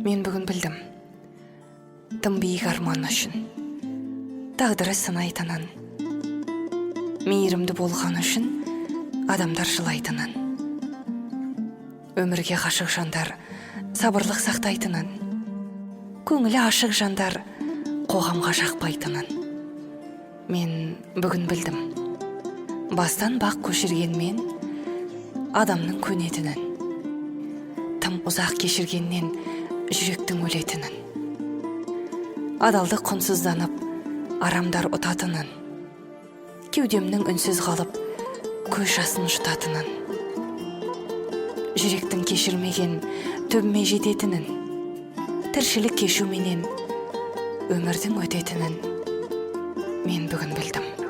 Мен бүгін білдім. Тым биік арман үшін, тағдыры сынайтынын, мейірімді болған үшін адамдар жылайтынын, өмірге ғашық жандар сабырлық сақтайтынын, көңілі ашық жандар қоғамға жақпайтынын. Мен бүгін білдім. Бастан бақ көшіргенмен адамның көнетінін, тым ұзақ кешіргеннен жүректің өлетінін, адалдық құнсызданып арамдар ұтатынын, кеудемнің үнсіз қалып көз жасын жұтатынын, жүректің кешірмеген төбіме жететінін, тіршілік кешуменен өмірдің өтетінін мен бүгін білдім.